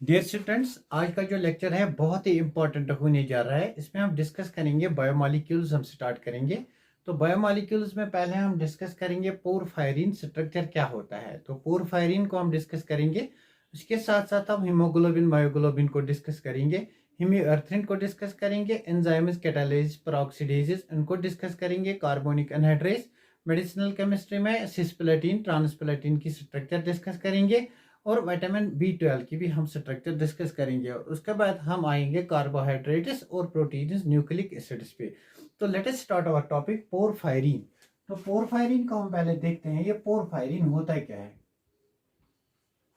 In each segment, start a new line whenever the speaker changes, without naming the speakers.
Dear students, आज का जो लेक्चर है बहुत ही इंपॉर्टेंट होने जा रहा है। इसमें हम डिस्कस करेंगे बायोमॉलिक्यूल्स। हम स्टार्ट करेंगे तो बायोमॉलिक्यूल्स में पहले हम डिस्कस करेंगे पोरफायरिन स्ट्रक्चर क्या होता है। तो पोरफायरिन को हम डिस्कस करेंगे। उसके साथ साथ हम हीमोग्लोबिन मायोग्लोबिन को डिस्कस करेंगे, हीमियोएरिथ्रिन को डिस्कस करेंगे, एंजाइम्स कैटालिसिस पेरोक्सिडेजेस इनको डिस्कस करेंगे, कार्बोनिक एनहाइड्रेस, मेडिसिनल केमिस्ट्री में सिस्प्लेटिन ट्रांसप्लेटिन की स्ट्रक्चर डिस्कस करेंगे और विटामिन B12 की भी हम स्ट्रक्चर डिस्कस करेंगे। और उसके बाद हम आएंगे कार्बोहाइड्रेट्स और प्रोटीन्स न्यूक्लिक एसिड्स पे। तो let us start our topic porphyrin. तो पोरफायरिन को हम पहले देखते हैं, ये पोरफायरिन होता है क्या है।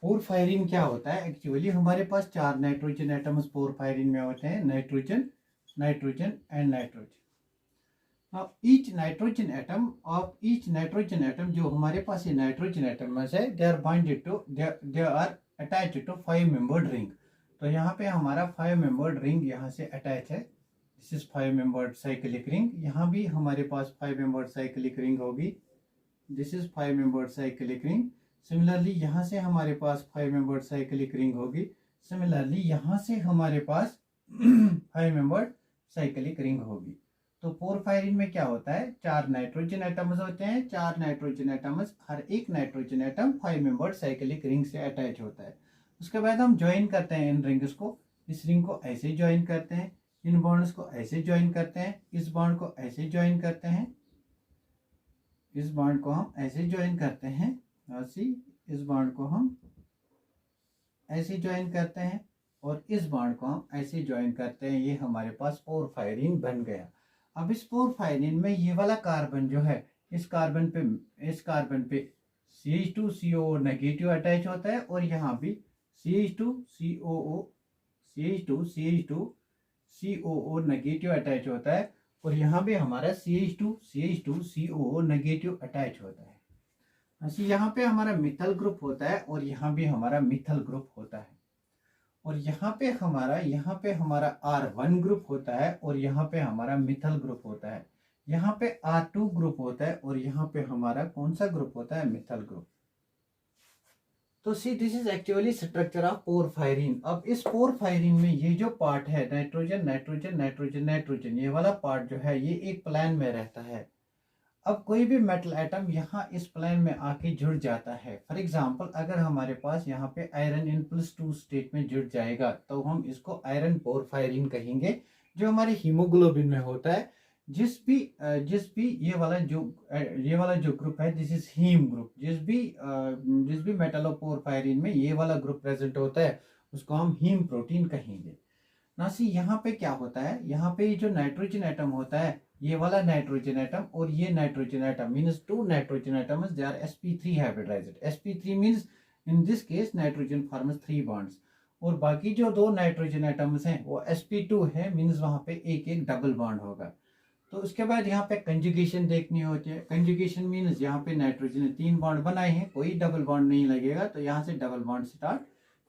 पोरफायरिन क्या होता है एक्चुअली, हमारे पास 4 नाइट्रोजन एटम्स पोरफायरिन में होते हैं, nitrogen, nitrogen and nitrogen. Now each nitrogen atom जो हमारे पास ये नाइट्रोजन एटम्स है, they are bonded to they are attached to 5 membered ring। तो यहाँ पे हमारा 5 membered ring यहाँ से अटैच है। This is 5 membered cyclic ring। यहाँ भी हमारे पास 5 membered cyclic ring होगी। This is 5 membered cyclic ring। Similarly यहाँ से हमारे पास 5 membered cyclic ring होगी। सिमिलरली यहाँ से हमारे पास 5 membered cyclic ring होगी। तो पोरफायरिन में क्या होता है, 4 नाइट्रोजन एटम्स होते हैं। 4 नाइट्रोजन एटम्स, हर एक nitrogen atom 5 membered cyclic ring से अटैच होता है। उसके बाद हम ज्वाइन करते हैं इन रिंग्स को। इस रिंग को ऐसे ज्वाइन करते हैं, इन बॉन्ड्स को ऐसे ज्वाइन करते हैं, इस बॉन्ड को ऐसे ज्वाइन करते हैं, इस बॉन्ड को हम ऐसे ज्वाइन करते हैं, इस बॉन्ड को हम ऐसे ज्वाइन करते हैं और इस बॉन्ड को हम ऐसे ज्वाइन करते हैं। ये हमारे पास पोरफायरिन बन गया। अब इस पोरफायरिन में ये वाला कार्बन जो है, इस कार्बन पे CH2COO नेगेटिव अटैच होता है और यहाँ भी CH2COO नेगेटिव अटैच होता है और यहाँ भी हमारा CH2COO नेगेटिव अटैच होता है। यहाँ पे हमारा मिथाइल ग्रुप होता है और यहाँ भी हमारा मिथाइल ग्रुप होता है और यहाँ पे हमारा R1 ग्रुप होता है और यहाँ पे हमारा मिथाइल ग्रुप होता है। यहाँ पे R2 ग्रुप होता है और यहाँ पे हमारा कौन सा ग्रुप होता है, मिथाइल ग्रुप। तो see this is actually structure of porphyrin. अब इस पोरफायरिन में ये जो पार्ट है, नाइट्रोजन नाइट्रोजन नाइट्रोजन नाइट्रोजन, ये वाला पार्ट जो है ये एक प्लान में रहता है। अब कोई भी मेटल एटम यहाँ इस प्लेन में आके जुड़ जाता है। फॉर एग्जांपल अगर हमारे पास यहाँ पे आयरन इन +2 स्टेट में जुड़ जाएगा तो हम इसको आयरन पोरफायरिन कहेंगे, जो हमारे हीमोग्लोबिन में होता है। जिस भी ये वाला जो ग्रुप है, दिस इज हीम ग्रुप। जिस भी मेटल ऑफ पोरफायरिन में ये वाला ग्रुप प्रेजेंट होता है उसको हम हीम प्रोटीन कहेंगे। नासी यहाँ पे क्या होता है, यहाँ पे जो नाइट्रोजन एटम होता है, ये वाला नाइट्रोजन एटम और ये nitrogen atom means 2 nitrogen atoms, they are sp3 hybridised. sp3 means in this case nitrogen forms 3 bonds और बाकी जो 2 नाइट्रोजन एटम्स हैं वो sp2 है, मींस वहां पे एक एक डबल बॉन्ड होगा। तो उसके बाद यहाँ पे कंजुगेशन देखनी होती है। कंजुगेशन मींस यहाँ पे नाइट्रोजन ने 3 बॉन्ड बनाए हैं, कोई डबल बॉन्ड नहीं लगेगा, तो यहाँ से डबल बॉन्ड स्टार्ट,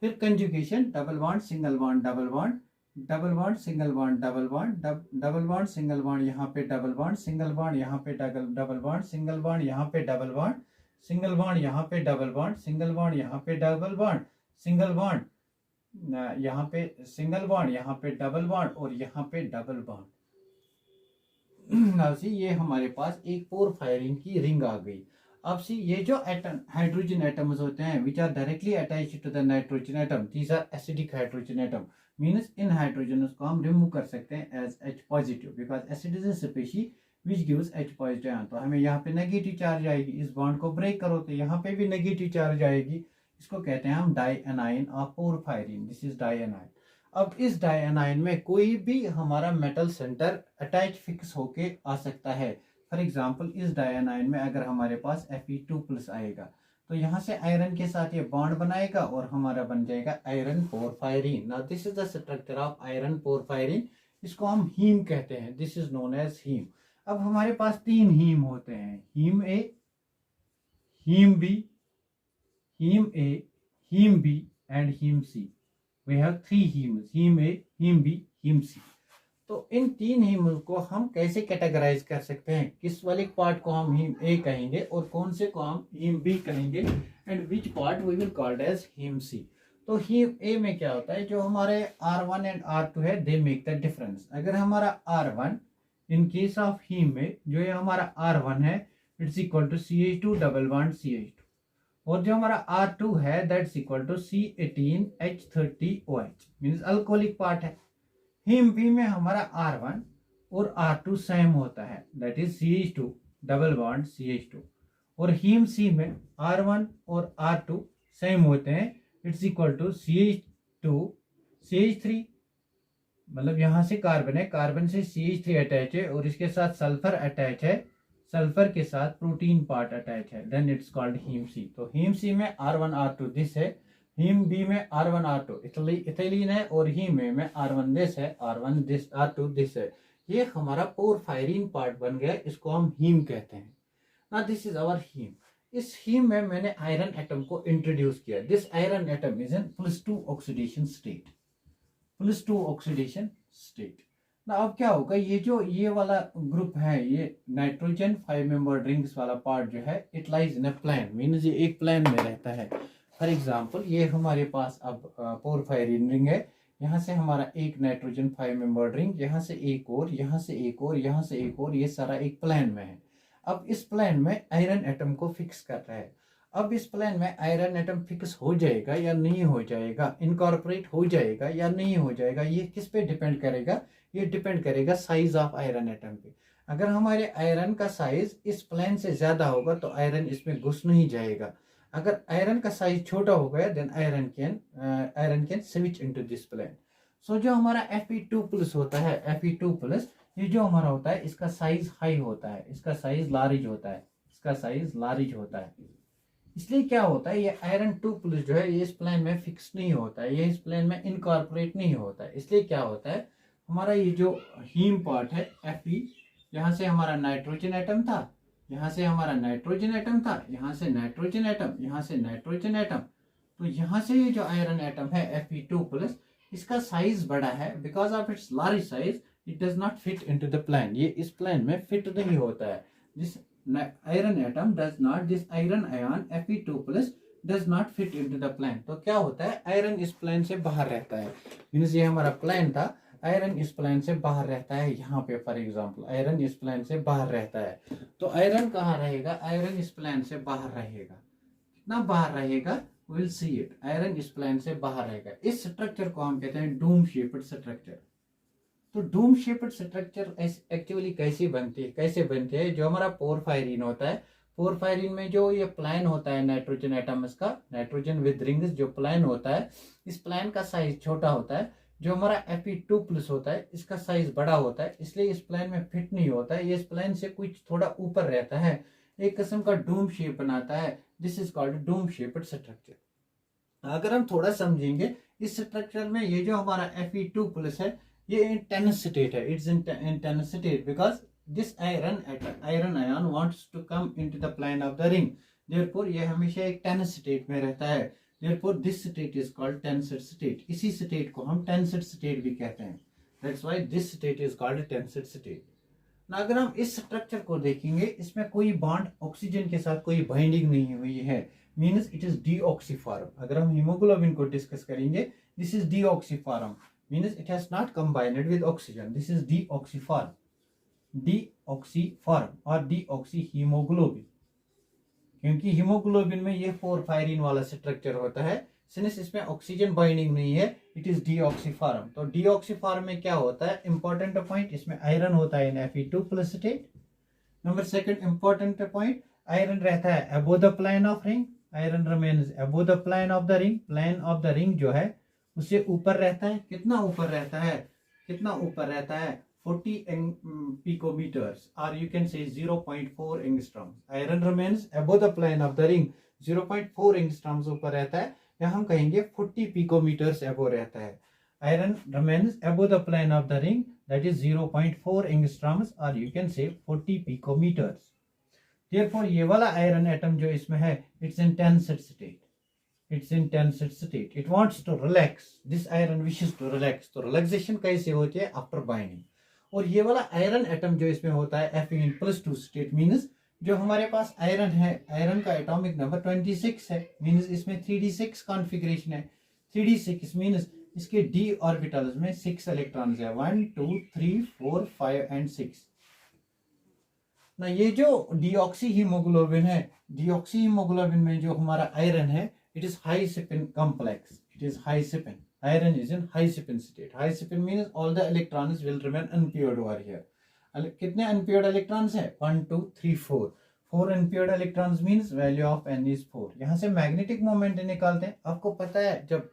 फिर conjugation, double bond single bond double bond, double bond single bond double bond, double bond single bond, यहाँ पे डबल बॉन्ड सिंगल बॉन्ड, यहाँ पे डबल बॉन्ड सिंगल बॉन्ड, यहाँ पे डबल बॉन्ड सिंगल बॉन्ड, यहाँ पे double bond single bond, यहाँ पे डबल बॉन्ड सिंगल बॉन्ड, यहाँ पे सिंगल बॉन्ड, यहाँ पे डबल बॉन्ड और यहाँ पे डबल बॉन्ड। अब सी ये हमारे पास एक पोरफायरिन की रिंग आ गई। अब सी ये जो हाइड्रोजन एटम्स होते हैं which are directly attached to the nitrogen atom, these are acidic hydrogen atom. Means इन हाइड्रोजन को हम रिमूव कर सकते हैं as H positive, because acid is a species which gives H positive ion. तो हमें यहाँ पे नेगेटिव चार्ज आएगी, इस बॉन्ड को ब्रेक करो तो यहाँ पे भी नेगेटिव चार्ज आएगी। इसको कहते हैं हम dianion of porphyrin. This is dianion. अब इस डाई एनाइन में कोई भी हमारा मेटल सेंटर अटैच फिक्स होके आ सकता है। फॉर एग्जाम्पल इस डाई एनाइन में अगर हमारे पास Fe2+ आएगा तो यहाँ से आयरन के साथ ये बॉन्ड बनाएगा और हमारा बन जाएगा iron porphyrin. Now this is the structure of iron porphyrin. इसको हम हीम कहते हैं, this is known as haem. अब हमारे पास 3 हीम होते हैं, haem A, haem B, haem A, haem B and haem C. We have 3 haems, haem A, haem B, haem C. तो इन 3 हीम को हम कैसे कैटेगराइज कर सकते हैं, किस वाले पार्ट को हम हीम ए कहेंगे और कौन से को हम हीम बी कहेंगे, and which part we will called as haem C. तो हीम ए में क्या होता है, जो हमारे R1 एंड R2 है दे मेक द डिफरेंस। अगर हमारा R1 in case of haem में जो ये हमारा R1 है it's equal to CH2 double bond CH2, और जो हमारा R2 है that's equal to C18H30OH means alcoholic part है। हीम बी में हमारा R1 और R2 सेम होता है that is CH2 double bond CH2, और हीम सी में R1 और R2 सेम होते हैं it's equal to CH2 CH3, मतलब यहां से कार्बन है, कार्बन से CH3 अटैच है और इसके साथ सल्फर अटैच है, सल्फर के साथ प्रोटीन पार्ट अटैच है, then it's called haem C. तो हीम सी में R1 R2 दिस है, हीम बी में R1 R2 इथिलीन है, और हीम ए में R1 दिस है, R1 दिस R2 दिस है। ये हमारा पोरफायरिन पार्ट बन गया, इसको हम हीम कहते हैं। ना दिस इज आवर हीम। इस हीम में मैंने आयरन एटम को इंट्रोड्यूस किया। This iron atom is in +2 oxidation state, +2 oxidation state. ना अब क्या होगा, ये जो ये वाला ग्रुप है, ये नाइट्रोजन 5 मेंबर्ड रिंग्स वाला पार्ट जो है it lies in a plane, means ये एक प्लेन में रहता है। फॉर एग्जांपल ये हमारे पास अब पोरफायरिन रिंग है, यहाँ से हमारा एक नाइट्रोजन 5 मेंबर्ड रिंग, यहाँ से एक और, यहाँ से एक और, यहाँ से एक और, ये सारा एक प्लेन में है। अब इस प्लेन में आयरन एटम को फिक्स कर रहा है। अब इस प्लेन में आयरन एटम फिक्स हो जाएगा या नहीं हो जाएगा, इनकॉर्पोरेट हो जाएगा या नहीं हो जाएगा, ये किस पे डिपेंड करेगा, ये डिपेंड करेगा साइज ऑफ आयरन एटम पे। अगर हमारे आयरन का साइज इस प्लेन से ज्यादा होगा तो आयरन इसमें घुस नहीं जाएगा। अगर आयरन का साइज छोटा हो गया then iron can switch into this plane. So जो हमारा Fe2+ होता है, Fe2+, ये जो हमारा होता है इसका साइज हाई होता है, इसका साइज लार्ज होता है, इसका साइज लार्ज होता है। इसलिए क्या होता है, ये आयरन 2+ जो है ये इस प्लेन में फिक्स नहीं होता है, ये इस प्लेन में इनकॉर्पोरेट नहीं होता है। इसलिए क्या होता है, हमारा ये जो हीम पार्ट है Fe, यहाँ से हमारा नाइट्रोजन एटम था, यहाँ से हमारा नाइट्रोजन एटम था, यहाँ से नाइट्रोजन एटम, यहाँ से नाइट्रोजन एटम, तो यहाँ से ये जो आयरन एटम है Fe2+, इसका साइज बड़ा है, because of its large size it does not fit into the plane, ये इस प्लेन में फिट नहीं होता है। This iron atom does not, this iron ion Fe2+ does not fit into the plane. तो क्या होता है, आयरन इस प्लेन से बाहर रहता है, मींस ये हमारा प्लेन था, आयरन इस प्लेन से बाहर रहता है। यहाँ पे फॉर एग्जांपल आयरन इस प्लेन से बाहर रहता है, तो आयरन कहाँ रहेगा, आयरन इस प्लेन से बाहर रहेगा। कितना बाहर रहेगा, विल सी इट, आयरन इस प्लेन से बाहर रहेगा। इस स्ट्रक्चर को हम कहते हैं डूम शेप्ड स्ट्रक्चर। तो डूम शेप्ड स्ट्रक्चर एक्चुअली कैसे बनते हैं, जो हमारा पोरफायरिन होता है, पोरफायरिन में जो ये प्लेन होता है नाइट्रोजन एटम्स का, नाइट्रोजन विद रिंग्स जो प्लेन होता है, इस प्लेन का साइज छोटा होता है। जो हमारा Fe2+ होता है इसका साइज बड़ा होता है, इसलिए इस प्लेन में फिट नहीं होता है, ये इस प्लेन से कुछ थोड़ा ऊपर रहता है, एक किस्म का डूम शेप बनाता है। This is called Doom shaped structure. अगर हम थोड़ा समझेंगे इस स्ट्रक्चर में, ये जो हमारा Fe2+ है ये इन टेनस स्टेट है, it's in tense state because this iron ion wants to come into the plane of the ring, therefore ये हमेशा एक टेनस स्टेट में रहता है, therefore this state is called tensor state। इसी स्टेट को हम टेंसर स्टेट भी कहते हैं, that's why this state is called tensor state। ना अगर हम इस स्ट्रक्चर को देखेंगे, इसमें कोई बॉन्ड ऑक्सीजन के साथ कोई बाइंडिंग नहीं हुई है, मींस इट इज डीऑक्सीफॉर्म। अगर हम हीमोग्लोबिन को डिस्कस करेंगे, this is deoxy form, means it has not combined with oxygen, this is deoxy form, deoxy form और डीऑक्सी हीमोग्लोबिन, क्योंकि हीमोग्लोबिन में ये पोरफायरिन वाला स्ट्रक्चर होता है, सिंस इसमें ऑक्सीजन बाइंडिंग नहीं है, इट इज डीऑक्सीफॉर्म। तो डीऑक्सीफॉर्म में क्या होता है, इंपॉर्टेंट पॉइंट, इसमें आयरन होता है in Fe2+ state. Number second important point, iron रहता है above the plane of ring, iron remains above the plane of the ring, plane of the ring जो है उससे ऊपर रहता है। कितना ऊपर रहता है, कितना ऊपर रहता है, 40 picometers or you can say 0.4 angstrom। Iron remains above the plane of the ring, 0.4 angstroms ऊपर रहता है, या हम कहेंगे 40 picometers above रहता है। Iron remains above the plane of the ring, that is 0.4 angstroms or you can say 40 picometers। therefore ये वाला आयरन एटम जो इसमें है, it's in tensor state, it's in tensor state, it wants to relax, this iron wishes to relax। तो relaxation कैसे होती है, after binding. और ये वाला आयरन एटम जो इसमें होता है Fe+2 स्टेट, मींस जो हमारे पास आयरन है, आयरन का एटॉमिक नंबर 26 है, मींस इसमें 3d6 कॉन्फ़िगरेशन है। CD6 मीन्स इसके d ऑर्बिटल्स में 6 इलेक्ट्रॉन्स है, 1 2 3 4 5 एंड 6 ना। ये जो डीऑक्सी हीमोग्लोबिन है, डीऑक्सी हीमोग्लोबिन में जो हमारा आयरन है, it is high spin complex, it is high spin, iron is in high spin state. High spin means all the electrons will remain unpaired over here. कितने unpaired electrons है? 1 2 3 4। 4 unpaired electrons means value of n is 4। यहाँ से magnetic moment निकालते हैं। आपको पता है जब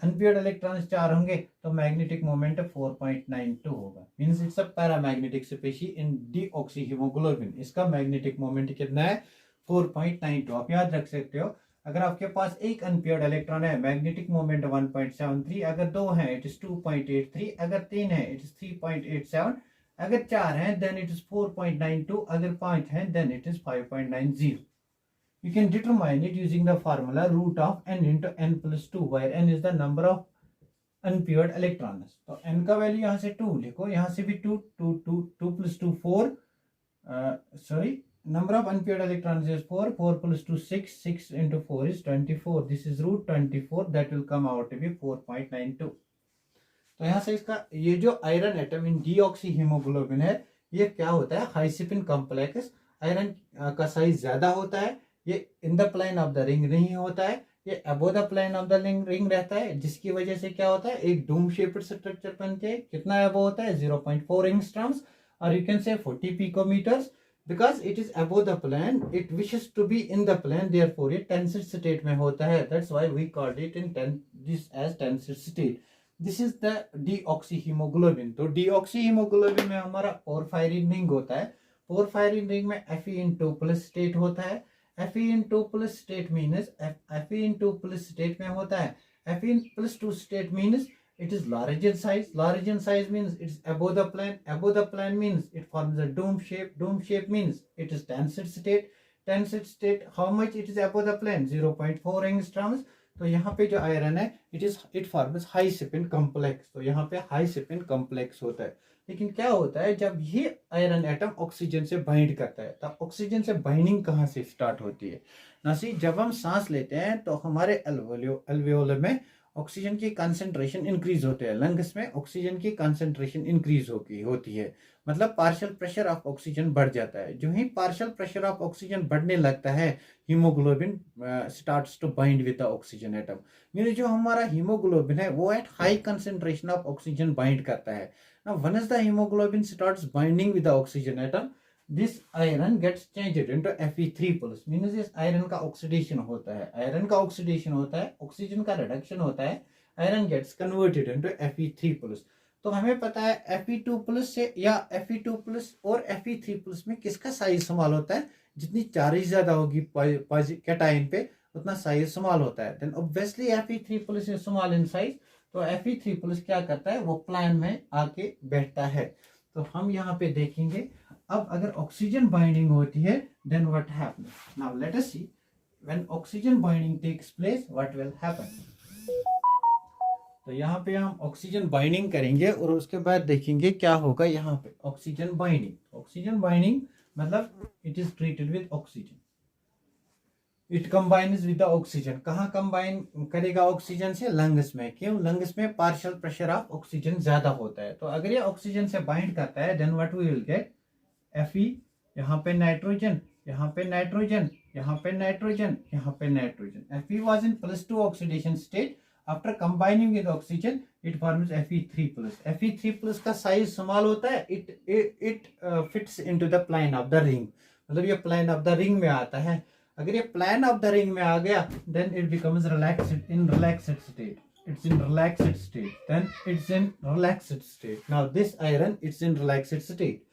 अनपेयर्ड इलेक्ट्रॉन्स 4 होंगे तो मैग्नेटिक मोमेंट 4.92 होगा, means it's a paramagnetic species in deoxyhaemoglobin. इसका मैग्नेटिक मोमेंट कितना है? 4.92। आप याद रख सकते हो, अगर आपके पास एक अनपेयर्ड इलेक्ट्रॉन है, मैग्नेटिक मोमेंट 1.73, अगर 2 है इट इज 2.83, अगर 3 है इट इज 3.87, अगर 4 है देन इट इज 4.92, अगर 5 है then it is 5.90। You can determine it using the formula root of n into n plus 2, where n is the number of unpaired electrons। तो n का value यहाँ से 2 लिखो, यहाँ से भी 2 2 2 2 plus 2 4, sorry, number of unpaired electrons is 4, 4 plus 2 6, 6 into 4 is 24, this is root 24, that will come out to be 4.92। तो यहाँ से इसका ये जो iron atom in deoxy haemoglobin है, ये क्या होता है? High spin complex. आयरन का साइज ज्यादा होता है, ये in the plane of the ring नहीं होता है, ये above the plane of the ring रहता है, जिसकी वजह से क्या होता है? एक डूम शेप्ड स्ट्रक्चर बनते हैं। कितना अबोव होता है? 0.4 एंगस्ट्रॉम्स, और you can say 40 picometres. Because it is above the plane, it wishes to be in the plane, therefore ये टेंसिड स्टेट में होता है। That's why we called it in this as tensed state. This is the deoxyhaemoglobin. तो deoxyhaemoglobin में हमारा porphyrin ring होता है। Porphyrin ring में Fe2+ स्टेट होता है। Fe2+ state means Fe2+ state में होता है, Fe+2 state means it is large in size, large in size means it's above the plane, above the plane means it forms a dome shape means it is tensile state, tensile state how much it is above the plane? 0.4 angstroms। तो यहाँ पे जो iron है it forms high spin complex, तो यहाँ पे high spin complex होता है। लेकिन क्या होता है जब ये आयरन एटम ऑक्सीजन से बाइंड करता है, तब ऑक्सीजन से बाइंडिंग कहाँ से स्टार्ट होती है? नासी, जब हम सांस लेते हैं तो हमारे अल्वेओलर में ऑक्सीजन की कंसंट्रेशन इंक्रीज होते हैं, लंग्स में ऑक्सीजन की कंसंट्रेशन इंक्रीज होती है, मतलब पार्शियल प्रेशर ऑफ ऑक्सीजन बढ़ जाता है। जो ही पार्शियल प्रेशर ऑफ ऑक्सीजन बढ़ने लगता है, haemoglobin starts to bind with the oxygen atom. Mean जो हमारा हीमोग्लोबिन है वो at high concentration of oxygen bind करता है। Now, once the hemoglobin starts binding with the oxygen atom, this iron gets changed into Fe3+, means इस iron का oxidation होता है, आयरन का ऑक्सीडेशन होता है, ऑक्सीजन का रिडक्शन होता है, iron gets converted into Fe3+। तो हमें पता है Fe2+ से या Fe2+ और Fe3+ में किसका साइज स्मॉल होता है? जितनी चार्ज ज्यादा होगी कैटायन पे उतना साइज स्मॉल होता है। Then obviously Fe3+ is small in size, तो Fe3+ क्या करता है? वो प्लान में आके बैठता है। तो हम यहाँ पे देखेंगे अब अगर ऑक्सीजन बाइंडिंग होती है then what happens. Now let us see when oxygen binding takes place what will happen. तो यहाँ पे हम ऑक्सीजन बाइंडिंग करेंगे और उसके बाद देखेंगे क्या होगा। यहाँ पे ऑक्सीजन बाइंडिंग मतलब it is treated with oxygen, it combines with the oxygen. कहाँ कंबाइन करेगा ऑक्सीजन से? लंग्स में। क्यों? लंग्स में पार्शियल प्रेशर ऑफ ऑक्सीजन ज्यादा होता है। तो अगर ये ऑक्सीजन से बाइंड करता है then what we will get? Fe, यहाँ पे नाइट्रोजन, यहाँ पे नाइट्रोजन, यहाँ पे नाइट्रोजन, यहाँ पे nitrogen. Fe was in +2 oxidation state, after combining with oxygen it forms Fe3+। Fe3+ का साइज स्मॉल होता है, it fits into the plane of the ring, मतलब ये प्लेन ऑफ द रिंग में आता है। अगर ये प्लेन ऑफ द रिंग में आ गया then it becomes relaxed state, it's in relaxed state, then it's in relaxed state। now this iron it's in relaxed state।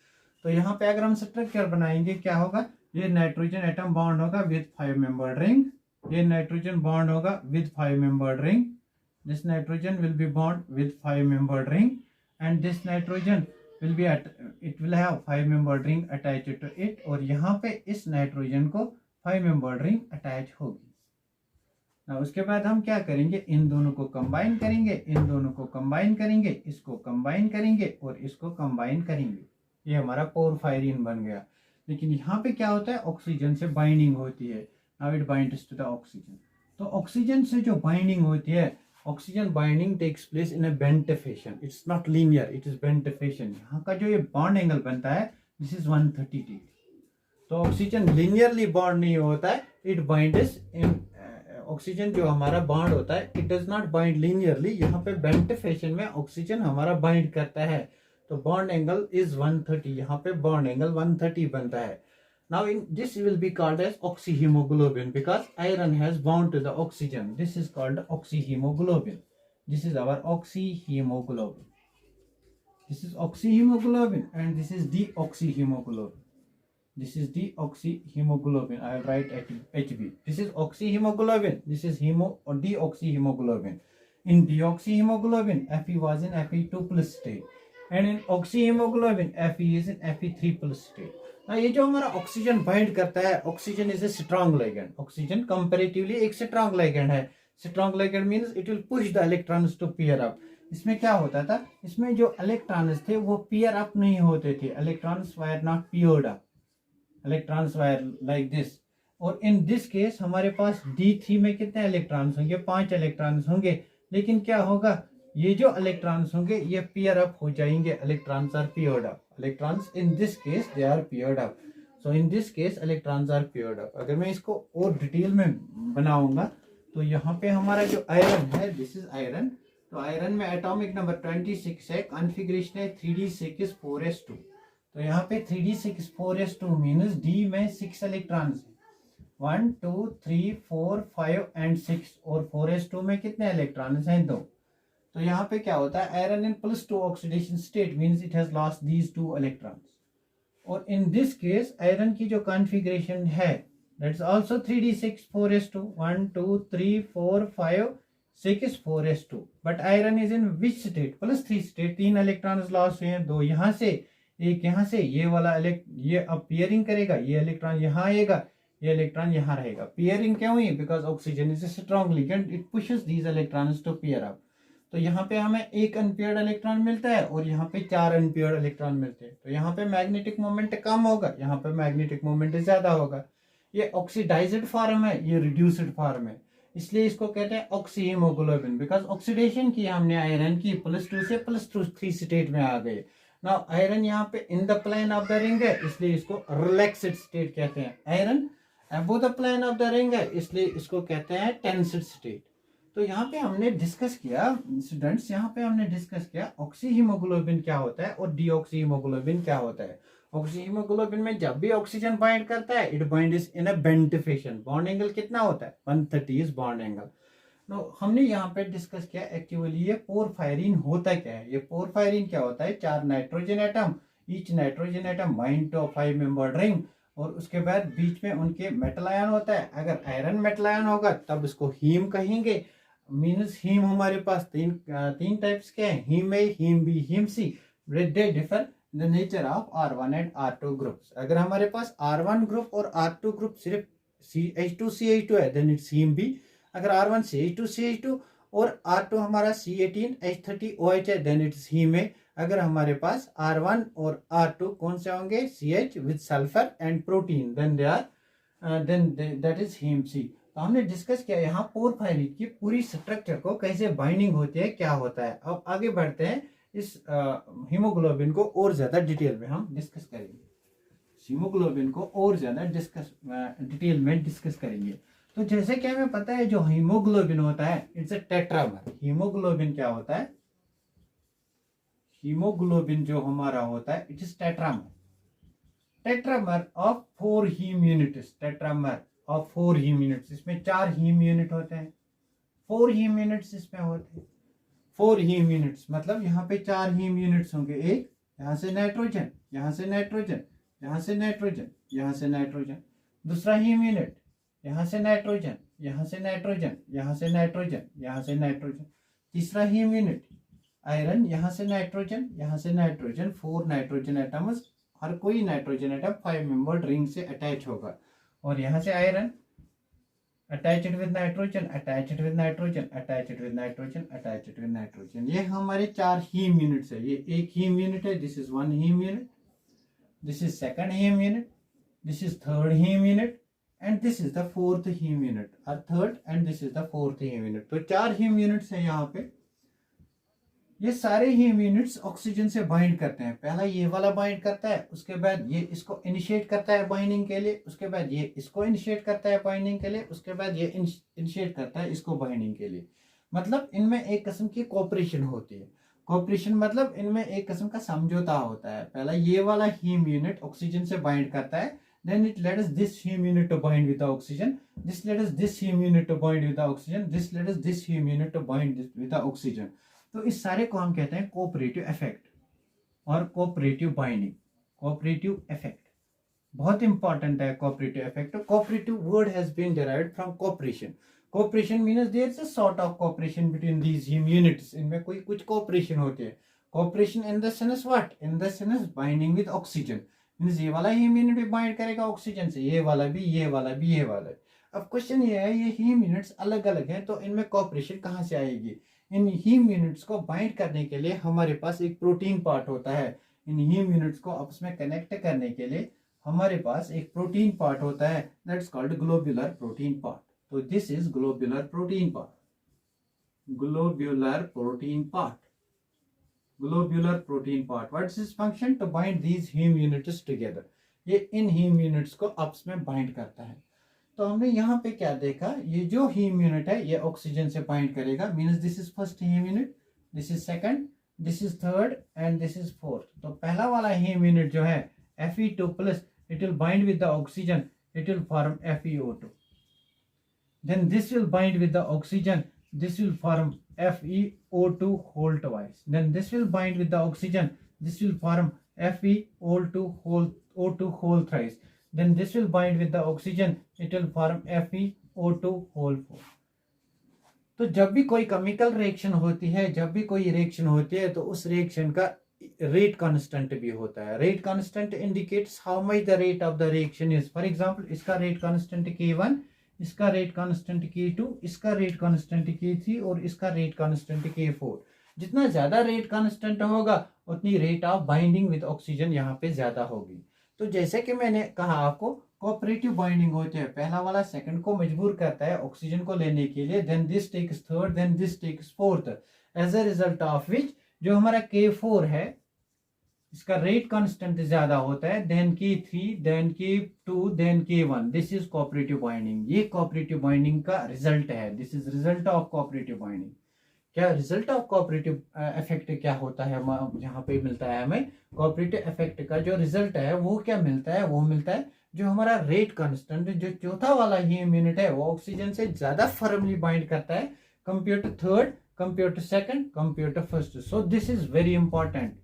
तो यहाँ पे अगर हम स्ट्रक्चर बनाएंगे क्या होगा? ये नाइट्रोजन एटम बॉन्ड होगा विद 5 मेंबर्ड रिंग, ये नाइट्रोजन बॉन्ड होगा with 5 membered ring, this nitrogen will be bond with 5 membered ring, and this nitrogen will be it will have 5 membered ring attached to it, और यहाँ पे इस nitrogen को 5 membered ring attach होगी। ना उसके बाद हम क्या करेंगे? इन दोनों को कंबाइन करेंगे, इन दोनों को कंबाइन करेंगे, इसको कंबाइन करेंगे और इसको कंबाइन करेंगे, ये हमारा पोरफायरिन बन गया। लेकिन यहाँ पे क्या होता है? ऑक्सीजन से बाइंडिंग होती है। Now it binds to the oxygen. तो ऑक्सीजन से जो बाइंडिंग होती है oxygen binding takes place in a bent fashion, it's not linear, it is bent fashion. यहाँ का जो ये बॉन्ड एंगल बनता है दिस इज 130 डिग्री। तो ऑक्सीजन लिनियरली बॉन्ड नहीं होता है, इट बाइंड्स इन, ऑक्सीजन जो हमारा बॉन्ड होता है it does not bind linearly, यहाँ पे बेंट फैशन में ऑक्सीजन हमारा बाइंड करता है। तो बॉन्ड एंगल इज 130, यहाँ पे बॉन्ड एंगल 130 बनता है। Now in this will be called as oxyhemoglobin because iron has bound to the oxygen. This is called oxyhemoglobin. This is our oxyhemoglobin. This is oxyhemoglobin and this is deoxyhemoglobin. This is deoxyhemoglobin. I will write HB. This is oxyhemoglobin. This is hemo or deoxyhemoglobin. In deoxyhemoglobin, Fe was in Fe2 plus state, and in oxyhemoglobin, Fe is in Fe3 plus state. ये जो हमारा oxygen bind करता है, oxygen is a strong ligand. Oxygen comparatively एक strong ligand है। Strong ligand means it will push the electrons to pair up. इसमें क्या होता था, इसमें जो इलेक्ट्रॉन्स थे वो पेयर अप नहीं होते थे, electrons wire not paired up, electrons wire like this. और इन दिस केस हमारे पास D3 में कितने इलेक्ट्रॉन्स होंगे, 5 इलेक्ट्रॉन्स होंगे। लेकिन क्या होगा, ये जो इलेक्ट्रॉन्स होंगे ये पेयर अप हो जाएंगे, electrons are paired up. Electrons in this case they are paired up, so in this case electrons are paired up. अगर मैं इसको और डिटेल में बनाऊंगा तो यहाँ पे हमारा जो आयरन है दिस इज आयरन। तो आयरन में एटॉमिक नंबर 26 है, कॉन्फ़िगरेशन है 3d6 4s2। तो यहाँ पे 3d6 4s2 मीन्स डी में 6 इलेक्ट्रॉन्स है, 1 2 3 4 5 एंड 6, और 4s2 में कितने इलेक्ट्रॉन्स हैं, 2। तो यहाँ पे क्या होता है, iron in +2 oxidation state means it has lost these 2 electrons. और इन दिस केस आयरन की जो कॉन्फ़िगरेशन है that's also 3d6 4s2, 1 2 3 4 5 6 4s2, but iron is in which state, +3 state. 3 electrons lost हुए हैं, 2 यहाँ से, 1 यहाँ से। ये वाला ये अब पेयरिंग करेगा, ये इलेक्ट्रॉन यहाँ आएगा, ये इलेक्ट्रॉन यहाँ रहेगा। पेयरिंग क्यों हुई, because oxygen is a strong ligand, it pushes these electrons to pair up. तो यहाँ पे हमें 1 अनपेयर्ड इलेक्ट्रॉन मिलता है और यहाँ पे 4 अनपेयर्ड इलेक्ट्रॉन मिलते हैं। तो यहाँ पे मैग्नेटिक मोमेंट कम होगा, यहाँ पे मैग्नेटिक मोमेंट ज्यादा होगा। ये ऑक्सीडाइज्ड फॉर्म है, ये रिड्यूस्ड फॉर्म है, इसलिए इसको कहते हैं ऑक्सीहीमोग्लोबिन, बिकॉज ऑक्सीडेशन की हमने आयरन की +2 से +3 स्टेट में आ गए। नाउ आयरन यहाँ पे in the plane of the ring है, इसलिए इसको रिलैक्स्ड स्टेट कहते हैं। Iron above the plane of the ring है, इसलिए इसको कहते हैं टेंस्ड स्टेट। तो यहाँ पे हमने डिस्कस किया स्टूडेंट्स, यहाँ पे हमने डिस्कस किया ऑक्सीहीमोग्लोबिन क्या होता है और डीऑक्सीहीमोग्लोबिन क्या होता है। ऑक्सीहीमोग्लोबिन में जब भी ऑक्सीजन बाइंड करता है it binds in a bent fashion. Bond angle कितना होता है, 130 बॉन्ड एंगल। तो हमने यहाँ पे डिस्कस किया एक्चुअली ये पोरफायरिन होता क्या है। ये पोरफायरिन क्या होता है, 4 nitrogen atom, each nitrogen atom bind to 5 membered ring, और उसके बाद बीच में उनके मेटल आयन होता है। अगर आयरन मेटल आयन होगा तब इसको हीम कहेंगे। मीन्स हीम हमारे पास तीन टाइप्स के हैं, haem A, haem B, haem C. They differ the nature of R1 and R2 groups. अगर हमारे पास R1 ग्रुप और R2 ग्रुप सिर्फ CH2 है देन इट्स हीम बी। अगर R1 CH2 और R2 हमारा C18H30OH है देन इट्स हीम ए। अगर हमारे पास R1 और R2 कौन से होंगे, CH with sulphur and protein, then that is haem C. तो हमने डिस्कस किया यहाँ पोरफायरिन की पूरी स्ट्रक्चर को, कैसे बाइंडिंग होती है, क्या होता है। अब आगे बढ़ते हैं, इस हीमोग्लोबिन को और ज्यादा डिटेल में हम डिस्कस करेंगे। हीमोग्लोबिन को और ज्यादा डिटेल में डिस्कस करेंगे। तो जैसे कि हमें पता है जो हीमोग्लोबिन होता है इट्स अ टेट्रामर। हीमोग्लोबिन क्या होता है, हीमोग्लोबिन जो हमारा होता है it is tetramer. Tetramer of 4 haem units, tetramer of 4 haem units. इसमें 4 हीम यूनिट होते हैं, 4 हीम यूनिट्स इसमें होते हैं। 4 हीम यूनिट्स मतलब यहाँ पे 4 हीम यूनिट्स होंगे। एक यहाँ से नाइट्रोजन, यहाँ से नाइट्रोजन, यहाँ से नाइट्रोजन, यहाँ से नाइट्रोजन। दूसरा हीम यूनिट यहाँ से नाइट्रोजन, यहाँ से नाइट्रोजन, यहाँ से नाइट्रोजन, यहाँ से नाइट्रोजन। तीसरा हीम यूनिट आयरन, यहाँ से नाइट्रोजन, यहाँ से नाइट्रोजन। 4 नाइट्रोजन एटम्स, हर कोई नाइट्रोजन एटम 5 मेंबर्ड रिंग से अटैच होगा। और यहाँ से iron attached with nitrogen, attached with nitrogen, attached with nitrogen, attached with nitrogen. ये हमारे 4 हीम यूनिट्स है। ये एक हीम यूनिट है, this is 1 haem unit, this is 2nd haem unit, this is 3rd haem unit, and this is the fourth haem unit, और third and this is the fourth haem unit. तो 4 haem units है यहाँ पे। ये सारे haem units oxygen से bind करते हैं। पहला ये वाला बाइंड करता है, उसके बाद ये इसको इनिशिएट करता है बाइंडिंग के लिए, उसके बाद ये इसको इनिशिएट करता है बाइंडिंग के लिए, उसके बाद ये इनिशिएट करता है इसको बाइंडिंग के लिए। मतलब इनमें एक किस्म की कोऑपरेशन होती है। कोऑपरेशन मतलब इनमें एक किस्म का समझौता होता है। पहला ये वाला हीम यूनिट ऑक्सीजन से बाइंड करता है, then it let us this heme unit to bind with the oxygen, this let us this heme unit to bind with the oxygen, this let us this heme unit to bind with the oxygen। तो इस सारे को हम कहते हैं cooperative effect और cooperative binding. Cooperative effect बहुत important है। Cooperative effect, cooperative word has been derived from cooperation. Cooperation means there is a sort of cooperation between these haem units. इनमें कोई कुछ कोऑपरेशन होती है। Cooperation in the sense what, in the sense binding with oxygen, means ये वाला haem unit भी bind करेगा oxygen से, ये वाला भी, ये वाला भी, ये वाला भी। अब क्वेश्चन ये है, ये हीम यूनिट्स अलग अलग हैं, तो इनमें कोऑपरेशन कहाँ से आएगी? इन हीम यूनिट्स को बाइंड करने के लिए हमारे पास एक प्रोटीन पार्ट होता है। इन हीम यूनिट्स को आपस में कनेक्ट करने के लिए हमारे पास एक प्रोटीन पार्ट होता है, that's called globular protein part. तो this is globular protein part, globular protein part, globular protein part। What is its function? To bind these heme units together। ये इन हीम यूनिट्स को आपस में बाइंड करता है। तो हमने यहाँ पे क्या देखा, ये जो हीम यूनिट है ये ऑक्सीजन से बाइंड करेगा, means this is first haem unit, this is second, this is third and this is fourth. तो पहला वाला हीम यूनिट जो है Fe2+, it will bind with the oxygen, it will form FeO2। then this will bind with the oxygen, this will form FeO2 whole twice। then this will bind with the oxygen, this will form FeO2 whole thrice। then this will bind with the oxygen, it will form FeO2 whole four। तो जब भी कोई chemical reaction होती है, जब भी कोई reaction होती है, तो उस रिएक्शन का रेट कांस्टेंट भी होता है। Rate constant indicates how much the rate of the reaction is. For example इसका रेट कांस्टेंट K1, इसका रेट कांस्टेंट K2, इसका रेट कांस्टेंट K3 और इसका रेट कांस्टेंट K4। जितना ज्यादा रेट कांस्टेंट होगा उतनी rate of binding with oxygen यहाँ पे ज्यादा होगी। तो जैसे कि मैंने कहा आपको, कोऑपरेटिव बाइंडिंग होती है। पहला वाला सेकंड को मजबूर करता है ऑक्सीजन को लेने के लिए, then this takes third, then this takes fourth, as a result of which जो हमारा K4 है इसका रेट कांस्टेंट ज्यादा होता है, then K3, then K2, then K1। This is cooperative binding. ये कोऑपरेटिव बाइंडिंग का रिजल्ट है। This is result of cooperative binding. क्या रिजल्ट ऑफ कोऑपरेटिव इफेक्ट क्या होता है यहाँ पे मिलता है हमें? कोऑपरेटिव इफेक्ट का जो रिजल्ट है वो क्या मिलता है? वो मिलता है जो हमारा रेट कांस्टेंट, जो चौथा वाला हीम यूनिट है वो ऑक्सीजन से ज्यादा फर्मली बाइंड करता है compare to third, compare to second, compare to first. So this is very important,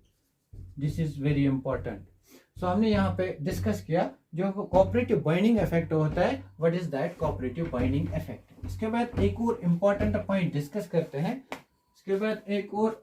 this is very important. So हमने यहाँ पे डिस्कस किया जो कोऑपरेटिव बाइंडिंग इफेक्ट होता है, what is that cooperative binding effect. इसके बाद एक और इंपॉर्टेंट पॉइंट डिस्कस करते हैं। इसके बाद एक और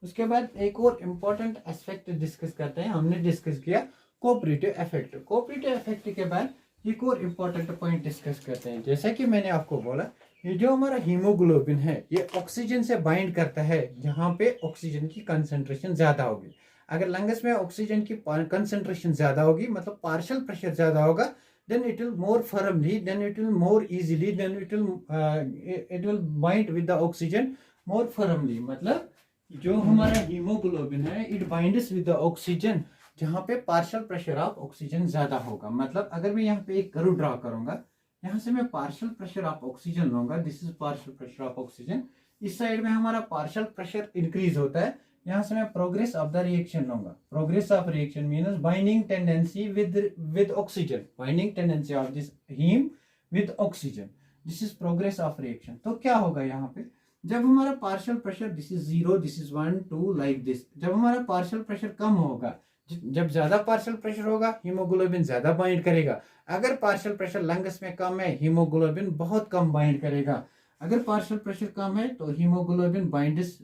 उसके बाद एक और इंपॉर्टेंट एस्पेक्ट डिस्कस करते हैं। हमने डिस्कस किया कोऑपरेटिव इफेक्ट। कोऑपरेटिव इफेक्ट के बाद एक और इंपॉर्टेंट पॉइंट डिस्कस करते हैं। जैसा कि मैंने आपको बोला, ये जो हमारा हीमोग्लोबिन है ये ऑक्सीजन से बाइंड करता है जहां पे ऑक्सीजन की कंसंट्रेशन ज्यादा होगी। अगर लंग्स में ऑक्सीजन की कंसंट्रेशन ज्यादा होगी, मतलब पार्शियल प्रेशर ज्यादा होगा, then it will more firmly, then it will more easily, then it will bind with the oxygen more firmly। मतलब जो हमारा हीमोग्लोबिन है it binds with the oxygen जहां पे पार्शियल प्रेशर ऑफ ऑक्सीजन ज्यादा होगा। मतलब अगर मैं यहाँ पे एक कर्व ड्रा करूंगा, यहाँ से मैं पार्शियल प्रेशर ऑफ ऑक्सीजन लूंगा, this is partial pressure of oxygen. इस साइड में हमारा पार्शियल प्रेशर इंक्रीज होता है, यहाँ से मैं प्रोग्रेस ऑफ द रिएक्शन लूंगा। Progress of reaction means binding tendency with oxygen, binding tendency of this haem with oxygen, this is progress of reaction. तो क्या होगा यहाँ पे, जब हमारा partial pressure this is 0, this is 1, 2 like this, जब हमारा पार्शियल प्रेशर कम होगा, जब ज्यादा पार्शियल प्रेशर होगा हीमोग्लोबिन ज्यादा बाइंड करेगा। अगर पार्शियल प्रेशर लंग्स में कम है हीमोग्लोबिन बहुत कम बाइंड करेगा। अगर पार्शियल प्रेशर कम है तो haemoglobin binds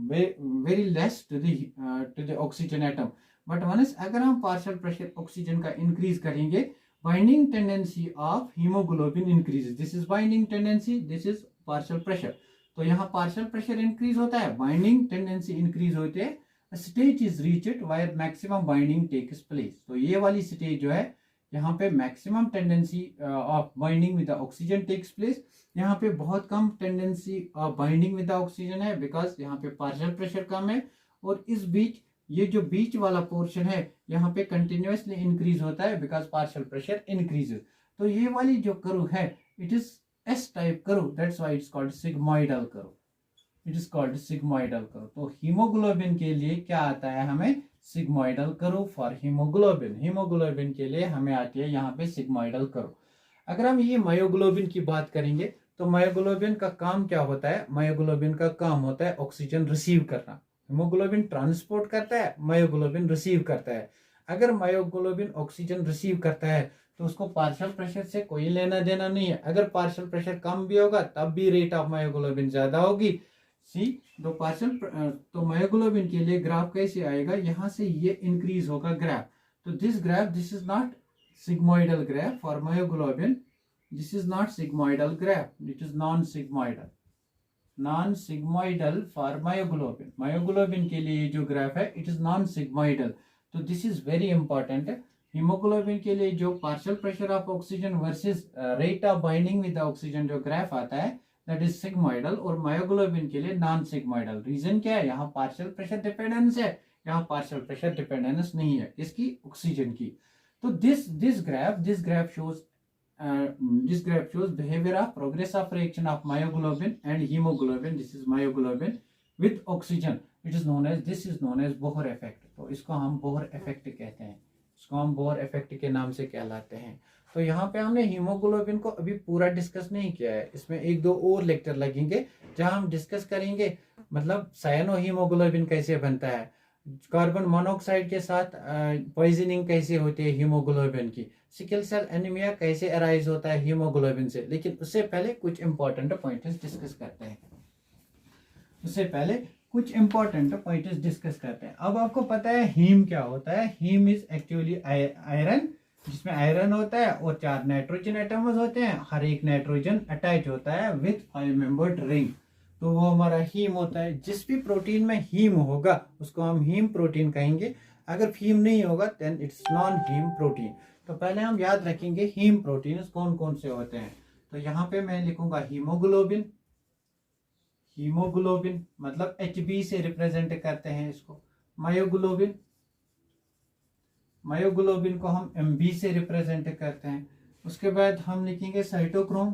very less to the oxygen atom. But once अगर हम पार्शियल प्रेशर ऑक्सीजन का इंक्रीज करेंगे, binding tendency of haemoglobin increases. This is binding tendency, this is partial pressure. तो यहाँ पार्शियल प्रेशर इंक्रीज होता है, बाइंडिंग टेंडेंसी इंक्रीज होती है, stage is reached where maximum binding takes place. तो ये वाली स्टेज जो है यहाँ पे maximum tendency of binding with oxygen takes place, यहाँ पे बहुत कम tendency of binding with oxygen है बिकॉज यहाँ पे पार्शियल प्रेशर कम है। और इस बीच ये जो बीच वाला पोर्शन है यहाँ पे कंटिन्यूसली इंक्रीज होता है बिकॉज पार्शियल प्रेशर इंक्रीजेस। तो ये वाली जो कर्व है it is S type curve, that's why it's called sigmoidal curve, it is called sigmoidal curve. तो हीमोग्लोबिन के लिए क्या आता है हमें, sigmoidal curve for haemoglobin. Haemoglobin के लिए हमें आती है यहाँ पे सिग्मोइडल कर्व। अगर हम ये मायोग्लोबिन की बात करेंगे तो मायोग्लोबिन का काम क्या होता है, मायोग्लोबिन का काम होता है ऑक्सीजन रिसीव करना। हीमोग्लोबिन ट्रांसपोर्ट करता है, मायोग्लोबिन रिसीव करता है। अगर मायोग्लोबिन ऑक्सीजन रिसीव करता है तो उसको पार्शियल प्रेशर से कोई लेना देना नहीं है। अगर पार्शियल प्रेशर कम भी होगा तब भी रेट ऑफ मायोग्लोबिन ज्यादा होगी। सी तो पार्शियल तो मायोग्लोबिन के लिए ग्राफ कैसे आएगा, यहाँ से ये इंक्रीज होगा ग्राफ। तो this graph, this is not sigmoidal graph for myoglobin, this is not sigmoidal graph, it is non sigmoidal, non sigmoidal for myoglobin. Myoglobin के लिए जो ग्राफ है इट इज नॉन सिग्मोइडल। तो this is very important. Haemoglobin के लिए जो partial pressure of oxygen versus rate of binding with oxygen जो graph आता है दैट इज सिग्मोइडल, और मायोग्लोबिन के लिए नॉन सिग्मोइडल। रीजन क्या है, यहाँ पार्शियल प्रेशर डिपेंडेंस है, यहाँ पार्शियल प्रेशर डिपेंडेंस नहीं है इसकी ऑक्सीजन की। तो this graph shows behavior of progress of reaction of myoglobin and hemoglobin. This is myoglobin with oxygen. This is known as Bohr effect. तो इसको हम बोहर इफेक्ट कहते हैं, इसको हम बोहर इफेक्ट के नाम से कहलाते हैं। तो यहाँ पे हमने हीमोग्लोबिन को अभी पूरा डिस्कस नहीं किया है, इसमें एक दो और लेक्चर लगेंगे जहाँ हम डिस्कस करेंगे मतलब साइनो हीमोग्लोबिन कैसे बनता है, कार्बन मोनोऑक्साइड के साथ पॉइजनिंग कैसे होती है हीमोग्लोबिन की, सिकल सेल एनीमिया कैसे अराइज होता है हीमोग्लोबिन से। लेकिन उससे पहले कुछ इंपॉर्टेंट पॉइंट्स डिस्कस करते हैं, अब आपको पता है हीम क्या होता है। हीम इज एक्चुअली आयरन, जिसमें आयरन होता है और 4 नाइट्रोजन एटम्स होते हैं, हर एक नाइट्रोजन अटैच होता है विथ 5 मेंबर्ड रिंग। तो वो हमारा हीम होता है। जिस भी प्रोटीन में हीम होगा उसको हम हीम प्रोटीन कहेंगे, अगर हीम नहीं होगा then it's non haem protein. तो पहले हम याद रखेंगे हीम प्रोटीन कौन कौन से होते हैं। तो यहाँ पे मैं लिखूंगा हीमोग्लोबिन, हीमोग्लोबिन मतलब HB से रिप्रेजेंट करते हैं इसको। मायोग्लोबिन, मायोग्लोबिन को हम MB से रिप्रेजेंट करते हैं। उसके बाद हम लिखेंगे cytochrome,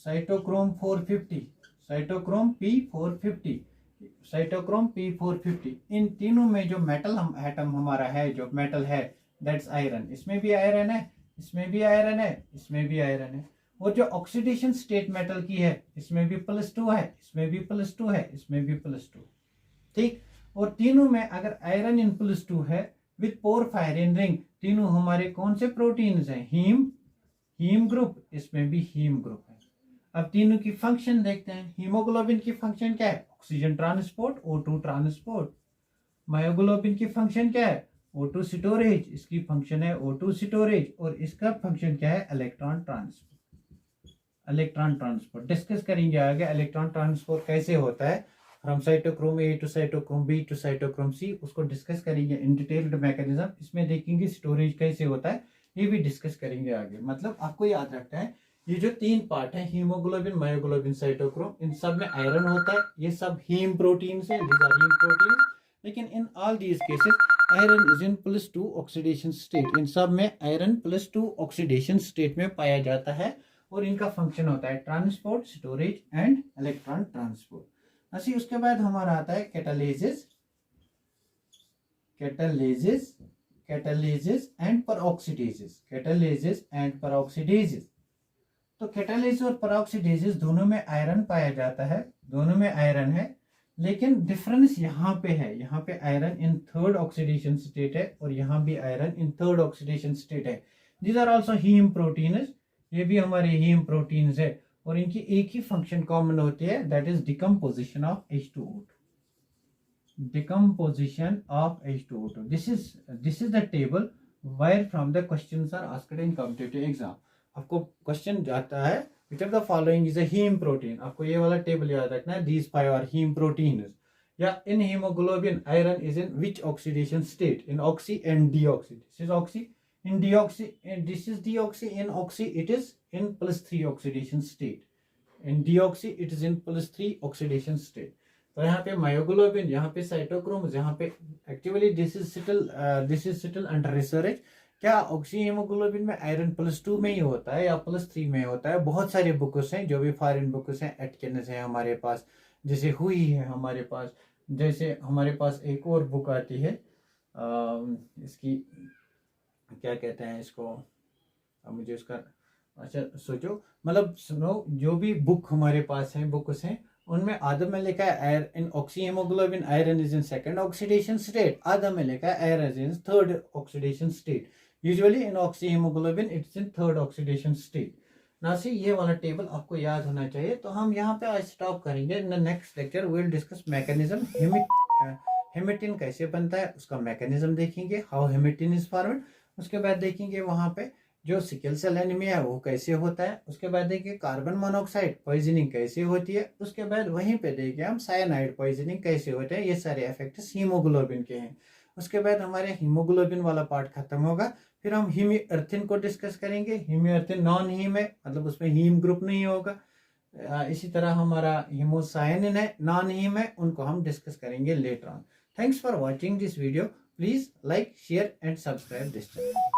cytochrome 450, cytochrome P450, cytochrome P450। इन तीनों में जो मेटल एटम हमारा है, जो मेटल है दैट्स आयरन। इसमें भी आयरन है, इसमें भी आयरन है, इसमें भी आयरन है। और जो ऑक्सीडेशन स्टेट मेटल की है इसमें भी +2 है, इसमें भी +2 है, इसमें भी +2, ठीक। और तीनों में अगर आयरन इन +2 है विथ पोरफायरिन रिंग, तीनों हमारे कौन से प्रोटीन्स हैं, हीम ग्रुप, इसमें भी हीम ग्रुप है। अब तीनों की फंक्शन देखते हैं। हीमोग्लोबिन की फंक्शन क्या है, oxygen transport, O2 transport. Myoglobin की फंक्शन क्या है, O2 स्टोरेज, इसकी फंक्शन है O2 स्टोरेज। और इसका फंक्शन क्या है, electron transport, electron transport. Discuss करेंगे आगे इलेक्ट्रॉन ट्रांसपोर्ट कैसे होता है, from cytochrome A to cytochrome B to cytochrome C, उसको डिस्कस करेंगे इन डिटेल्ड मैकेनिज्म। इसमें देखेंगे स्टोरेज कैसे होता है, ये भी डिस्कस करेंगे आगे। मतलब आपको याद रखना है ये जो 3 पार्ट है हीमोग्लोबिन, मायोग्लोबिन, साइटोक्रोम, इन सब में आयरन होता है, ये सब हीम प्रोटीन्स हैं, these are हीम प्रोटीन्स। लेकिन in all these cases iron is in +2 oxidation state, इन सब में आयरन +2 ऑक्सीडेशन स्टेट में पाया जाता है। और इनका फंक्शन होता है transport, storage and electron transport. अच्छी, उसके बाद हमारा आता है catalysis, catalysis, catalysis and peroxidases, catalysis and peroxidases. तो कैटालिसिस और पेरोक्सीडेसिस दोनों में आयरन पाया जाता है, दोनों में आयरन है। लेकिन डिफरेंस यहाँ पे है, यहाँ पे iron in 3rd oxidation state है और यहाँ भी iron in 3rd oxidation state है। These are also haem proteins, ये भी हमारे हीम प्रोटीन्स है। और इनकी एक ही फंक्शन कॉमन होती है, that is decomposition of H2O2, decomposition of H2O2। This is the table where from the questions are asked in competitive exam। आपको क्वेश्चन जाता है which of the following is a haem protein. आपको ये वाला table याद रखना है, these 5 are haem proteins. या in haemoglobin iron is in which oxidation state, in oxy and deoxy. This is oxy, in deoxy, and this is deoxy, in oxy it is in +3 oxidation state, in deoxy it is in +3 oxidation state। तो यहाँ पे myoglobin, यहाँ पे cytochromes, यहाँ पे actually this is still under research. क्या oxy haemoglobin में iron +2 में ही होता है या +3 में होता है? बहुत सारे बुक्स हैं, जो भी फॉरेन बुक्स हैं, एटकिन्स है हमारे पास, जैसे हुई है हमारे पास, जैसे हमारे पास एक और बुक आती है इसकी क्या कहते हैं इसको, अब मुझे उसका, अच्छा सोचो, मतलब सुनो, जो भी बुक हमारे पास है, बुक्स हैं, उनमें आधा में लिखा है in oxy haemoglobin iron is in second oxidation state, आधा में लिखा है iron is in third oxidation state. Usually in oxy haemoglobin it's in third oxidation state. ना सी ये वाला टेबल आपको याद होना चाहिए। तो हम यहाँ पे आज स्टॉप करेंगे। In the next lecture we will discuss mechanism, haematin कैसे बनता है उसका मैकेनिज्म देखेंगे, हाउ हेमेटिन इज फॉर्मड। उसके बाद देखेंगे वहां पे जो सिकल सेल एनीमिया है वो कैसे होता है। उसके बाद देखिए कार्बन मोनोऑक्साइड पॉइजनिंग कैसे होती है। उसके बाद वहीं पे देखिए हम साइनाइड पॉइजनिंग कैसे होते हैं। ये सारे इफेक्ट्स हीमोग्लोबिन के हैं। उसके बाद हमारे हीमोग्लोबिन वाला पार्ट खत्म होगा। फिर हम हीमियोर्थिन को डिस्कस करेंगे। हीमियोर्थिन नॉन हीम है, मतलब उसमें हीम ग्रुप नहीं होगा। इसी तरह हमारा हीमोसायनिन है, नॉन हीम है, उनको हम डिस्कस करेंगे later on. Thanks for watching this video. Please like, share and subscribe this channel.